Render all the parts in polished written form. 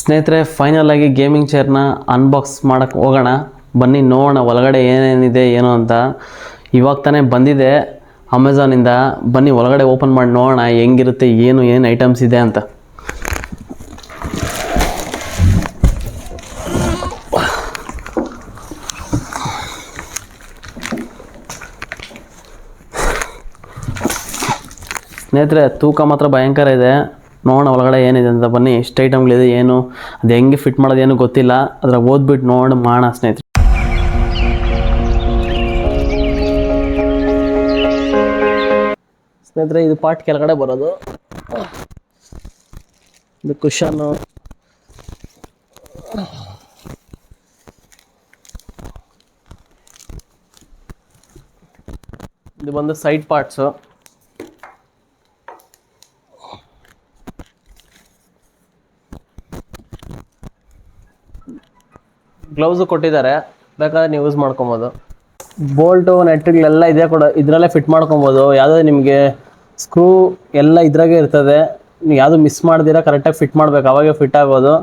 ಸ್ನೇಹಿತರೆ, ಫೈನಲ್ ಆಗಿ gaming ಚೇರ್ನ unbox ಮಾಡೋಕ್ಕೆ ಹೋಗೋಣ. ಬನ್ನಿ ನೋಡೋಣ ಒಳಗಡೆ ಏನೇನಿದೆ ಏನು ಅಂತ. ಇವಾಗ ತಾನೇ ಬಂದಿದೆ ಅಮೆಝಾನಿಂದ. ಬನ್ನಿ ಒಳಗಡೆ ಓಪನ್ ಮಾಡಿ ನೋಡೋಣ ಹೆಂಗಿರುತ್ತೆ, ಏನು ಐಟಮ್ಸ್ ಇದೆ ಅಂತ. ಸ್ನೇಹಿತರೆ, ತೂಕ ಮಾತ್ರ ಭಯಂಕರ ಇದೆ. ನೋಡೋಣ ಒಳಗಡೆ ಏನಿದೆ ಅಂತ. ಬನ್ನಿ, ಎಷ್ಟು ಐಟಮ್ಗಳಿದೆ, ಏನು ಅದು ಹೆಂಗೆ ಫಿಟ್ ಮಾಡೋದು ಏನು ಗೊತ್ತಿಲ್ಲ. ಅದ್ರ ಓದ್ಬಿಟ್ಟು ನೋಡಿ ಮಾಡೋಣ ಸ್ನೇಹಿತರೆ. ಸ್ನೇಹಿತರೆ, ಇದು ಪಾರ್ಟ್ ಕೆಳಗಡೆ ಬರೋದು. ಇದು ಕುಷನ್ನು, ಇದು ಬಂದು ಸೈಡ್ ಪಾರ್ಟ್ಸು. ಗ್ಲೌಸು ಕೊಟ್ಟಿದ್ದಾರೆ, ಬೇಕಾದ್ರೆ ನೀವು ಯೂಸ್ ಮಾಡ್ಕೊಬೋದು. ಬೋಲ್ಟು ನೆಟ್ಗಳೆಲ್ಲ ಇದೆ ಕೂಡ ಇದರಲ್ಲೇ ಫಿಟ್ ಮಾಡ್ಕೊಬೋದು. ಯಾವುದೇ ನಿಮಗೆ ಸ್ಕ್ರೂ ಎಲ್ಲ ಇದ್ರಾಗೆ ಇರ್ತದೆ. ನೀವು ಯಾವುದು ಮಿಸ್ ಮಾಡ್ದಿರ ಕರೆಕ್ಟಾಗಿ ಫಿಟ್ ಮಾಡಬೇಕು, ಅವಾಗೆ ಫಿಟ್ ಆಗೋದು.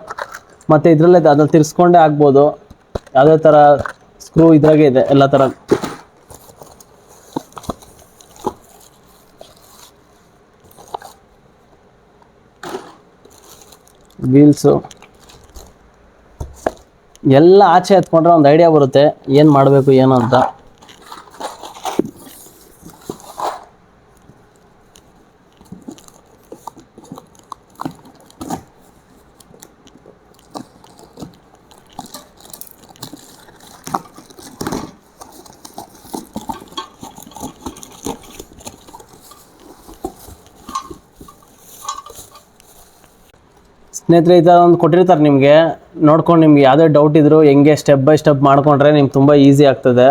ಮತ್ತು ಇದರಲ್ಲೇ ಅದ್ರಲ್ಲಿ ತಿರ್ಸ್ಕೊಂಡೇ ಆಗ್ಬೋದು. ಯಾವುದೇ ಥರ ಸ್ಕ್ರೂ ಇದ್ರಾಗೆ ಇದೆ ಎಲ್ಲ ಥರ. ವೀಲ್ಸು ಎಲ್ಲ ಆಚೆ ಎತ್ಕೊಂಡ್ರೆ ಒಂದು ಐಡಿಯಾ ಬರುತ್ತೆ ಏನು ಮಾಡಬೇಕು ಏನು ಅಂತ. ಸ್ನೇಹಿತರೆ, ಈ ಥರ ಒಂದು ಕೊಟ್ಟಿರ್ತಾರೆ ನಿಮಗೆ. ನೋಡ್ಕೊಂಡು ನಿಮ್ಗೆ ಯಾವುದೇ ಡೌಟ್ ಇದ್ದರೂ ಹೆಂಗೆ ಸ್ಟೆಪ್ ಬೈ ಸ್ಟೆಪ್ ಮಾಡ್ಕೊಂಡ್ರೆ ನಿಮ್ಗೆ ತುಂಬ ಈಸಿ ಆಗ್ತದೆ.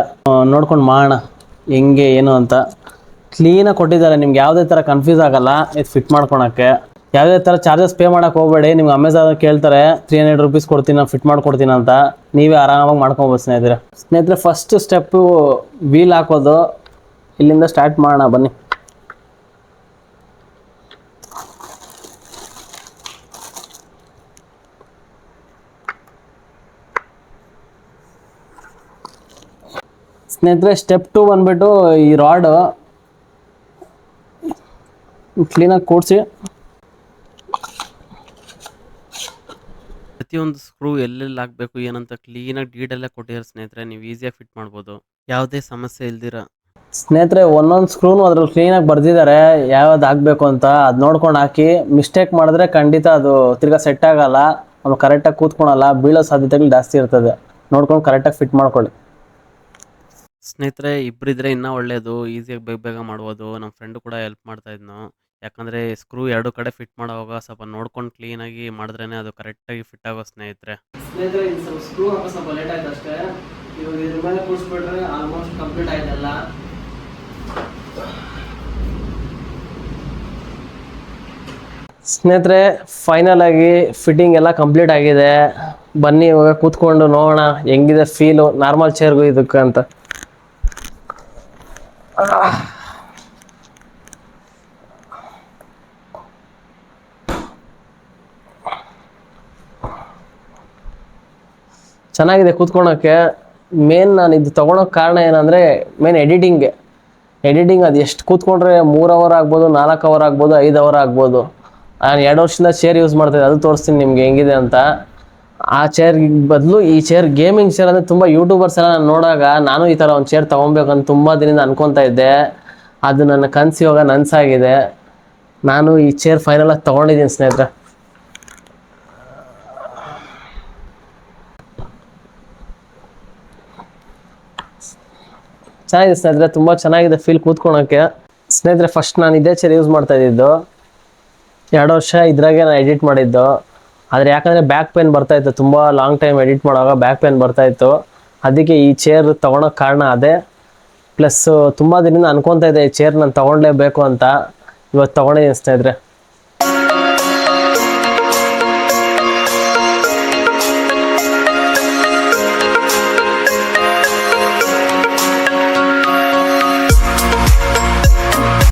ನೋಡ್ಕೊಂಡು ಮಾಡೋಣ ಹೆಂಗೆ ಏನು ಅಂತ. ಕ್ಲೀನಾಗಿ ಕೊಟ್ಟಿದ್ದಾರೆ, ನಿಮ್ಗೆ ಯಾವುದೇ ಥರ ಕನ್ಫ್ಯೂಸ್ ಆಗೋಲ್ಲ ಇದು ಫಿಟ್ ಮಾಡ್ಕೊಳಕ್ಕೆ. ಯಾವುದೇ ಥರ ಚಾರ್ಜಸ್ ಪೇ ಮಾಡೋಕ್ಕೆ ಹೋಗಬೇಡಿ. ನಿಮ್ಗೆ ಅಮೆಝಾನ್ ಕೇಳ್ತಾರೆ 300 ರೂಪೀಸ್ ಕೊಡ್ತೀನಿ, ನಾನು ಫಿಟ್ ಮಾಡ್ಕೊಡ್ತೀನಿ ಅಂತ. ನೀವೇ ಆರಾಮಾಗಿ ಮಾಡ್ಕೊಬೋದು ಸ್ನೇಹಿತರೆ. ಫಸ್ಟ್ ಸ್ಟೆಪ್ಪು ವೀಲ್ ಹಾಕೋದು. ಇಲ್ಲಿಂದ ಸ್ಟಾರ್ಟ್ ಮಾಡೋಣ ಬನ್ನಿ. ಸ್ನೇಹಿತರೆ, ಸ್ಟೆಪ್ 2 ಬಂದ್ಬಿಟ್ಟು ಈ ರಾಡು ಕ್ಲೀನಾಗಿ ಕೂಡಿಸಿ. ಪ್ರತಿಯೊಂದು ಸ್ಕ್ರೂ ಎಲ್ಲೆಲ್ಲಿ ಹಾಕಬೇಕು ಏನಂತ ಕ್ಲೀನಾಗಿ ಡೀಟೇಲಾಗಿ ಕೊಟ್ಟಿದ್ದಾರೆ ಸ್ನೇಹಿತರೆ. ನೀವು ಈಸಿಯಾಗಿ ಫಿಟ್ ಮಾಡ್ಬೋದು, ಯಾವುದೇ ಸಮಸ್ಯೆ ಇಲ್ದಿರ. ಸ್ನೇಹಿತರೆ, ಒಂದೊಂದು ಸ್ಕ್ರೂನು ಅದ್ರಲ್ಲಿ ಕ್ಲೀನಾಗಿ ಬರ್ದಿದ್ದಾರೆ ಯಾವ್ದು ಹಾಕಬೇಕು ಅಂತ. ಅದು ನೋಡ್ಕೊಂಡು ಹಾಕಿ. ಮಿಸ್ಟೇಕ್ ಮಾಡಿದ್ರೆ ಖಂಡಿತ ಅದು ತಿರ್ಗಾ ಸೆಟ್ ಆಗಲ್ಲ, ಅದು ಕರೆಕ್ಟಾಗಿ ಕೂತ್ಕೊಳಲ್ಲ, ಬೀಳೋ ಸಾಧ್ಯತೆಗಳು ಜಾಸ್ತಿ ಇರ್ತದೆ. ನೋಡ್ಕೊಂಡು ಕರೆಕ್ಟಾಗಿ ಫಿಟ್ ಮಾಡ್ಕೊಳ್ಳಿ ಸ್ನೇಹಿತರೆ. ಇಬ್ಬರಿದ್ರೆ ಇನ್ನೂ ಒಳ್ಳೆಯದು, ಈಸಿಯಾಗಿ ಬೇಗ ಮಾಡ್ಬೋದು. ನಮ್ಮ ಫ್ರೆಂಡು ಕೂಡ ಹೆಲ್ಪ್ ಮಾಡ್ತಾ ಇದ್ನು. ಯಾಕಂದರೆ ಸ್ಕ್ರೂ ಎರಡು ಕಡೆ ಫಿಟ್ ಮಾಡೋವಾಗ ಸ್ವಲ್ಪ ನೋಡ್ಕೊಂಡು ಕ್ಲೀನಾಗಿ ಮಾಡಿದ್ರೇ ಅದು ಕರೆಕ್ಟಾಗಿ ಫಿಟ್ ಆಗೋ ಸ್ನೇಹಿತರೆ. ಇದು ಸ್ವಲ್ಪ ಸ್ಕ್ರೂ ಹಾಕೋ ಸ್ವಲ್ಪ ಲೇಟ್ ಆಯ್ತು ಅಷ್ಟೇ. ಇವಾಗ ಇದ್ರ ಮೇಲೆ ಕೂರಿಸ್ಬಿಟ್ರೆ ಆಲ್ಮೋಸ್ಟ್ ಕಂಪ್ಲೀಟ್ ಆಯ್ತಲ್ಲ. ಸ್ನೇಹಿತರೆ, ಫೈನಲ್ ಆಗಿ ಫಿಟ್ಟಿಂಗ್ ಎಲ್ಲ ಕಂಪ್ಲೀಟ್ ಆಗಿದೆ. ಬನ್ನಿ ಇವಾಗ ಕೂತ್ಕೊಂಡು ನೋಡೋಣ ಹೆಂಗಿದೆ ಫೀಲು ನಾರ್ಮಲ್ ಚೇರ್ಗೂ ಇದಕ್ಕೆ ಅಂತ. ಚೆನ್ನಾಗಿದೆ ಕೂತ್ಕೊಳಕ್ಕೆ. ಮೇನ್ ನಾನು ಇದು ತೊಗೊಳೋಕೆ ಕಾರಣ ಏನಂದರೆ ಎಡಿಟಿಂಗ್ ಅದು ಎಷ್ಟು ಕೂತ್ಕೊಂಡ್ರೆ 3 ಅವರ್ ಆಗ್ಬೋದು, 4 ಅವರ್ ಆಗ್ಬೋದು, 5 ಅವರ್ ಆಗ್ಬೋದು. ನಾನು 2 ವರ್ಷದಿಂದ ಚೇರ್ ಯೂಸ್ ಮಾಡ್ತಾಯಿದ್ದೆ, ಅದು ತೋರಿಸ್ತೀನಿ ನಿಮ್ಗೆ ಹೆಂಗಿದೆ ಅಂತ. ಆ ಚೇರ್ ಬದಲು ಈ ಚೇರ್ ಗೇಮಿಂಗ್ ಚೇರ್ ಅಂದರೆ ತುಂಬ ಯೂಟ್ಯೂಬರ್ಸ್ ಎಲ್ಲ ನಾನು ನೋಡಾಗ ನಾನು ಈ ಥರ ಒಂದು ಚೇರ್ ತೊಗೊಬೇಕಂತ ತುಂಬ ದಿನದಿಂದ ಅನ್ಕೊತಾ ಇದ್ದೆ. ಅದು ನನ್ನ ಕನಸು ಇವಾಗ ನನಸಾಗಿದೆ. ನಾನು ಈ ಚೇರ್ ಫೈನಲಾಗಿ ತೊಗೊಂಡಿದ್ದೀನಿ ಸ್ನೇಹಿತರೆ. ಚೆನ್ನಾಗಿದೆ ಸ್ನೇಹಿತರೆ, ತುಂಬ ಚೆನ್ನಾಗಿದೆ ಫೀಲ್ ಕೂತ್ಕೊಳಕ್ಕೆ. ಸ್ನೇಹಿತರೆ, ಫಸ್ಟ್ ನಾನು ಇದೇ ಚೇರ್ ಯೂಸ್ ಮಾಡ್ತಾ ಇದ್ದಿದ್ದು. 2 ವರ್ಷ ಇದ್ರಾಗೆ ನಾನು ಎಡಿಟ್ ಮಾಡಿದ್ದು. ಆದರೆ ಯಾಕಂದರೆ ಬ್ಯಾಕ್ ಪೇನ್ ಬರ್ತಾಯಿತ್ತು, ತುಂಬ ಲಾಂಗ್ ಟೈಮ್ ಎಡಿಟ್ ಮಾಡುವಾಗ ಬ್ಯಾಕ್ ಪೇನ್ ಬರ್ತಾಯಿತ್ತು. ಅದಕ್ಕೆ ಈ ಚೇರ್ ತೊಗೊಳೋಕೆ ಕಾರಣ ಅದೇ. ಪ್ಲಸ್ ತುಂಬ ದಿನದಿಂದ ಅನ್ಕೊತಾ ಇದ್ದೆ ಈ ಚೇರ್ ನಾನು ತೊಗೊಳ್ಳೇಬೇಕು ಅಂತ. ಇವತ್ತು ತೊಗೊಂಡಿದ್ದೀನಿ ಸ್ನೇಹಿತರೆ.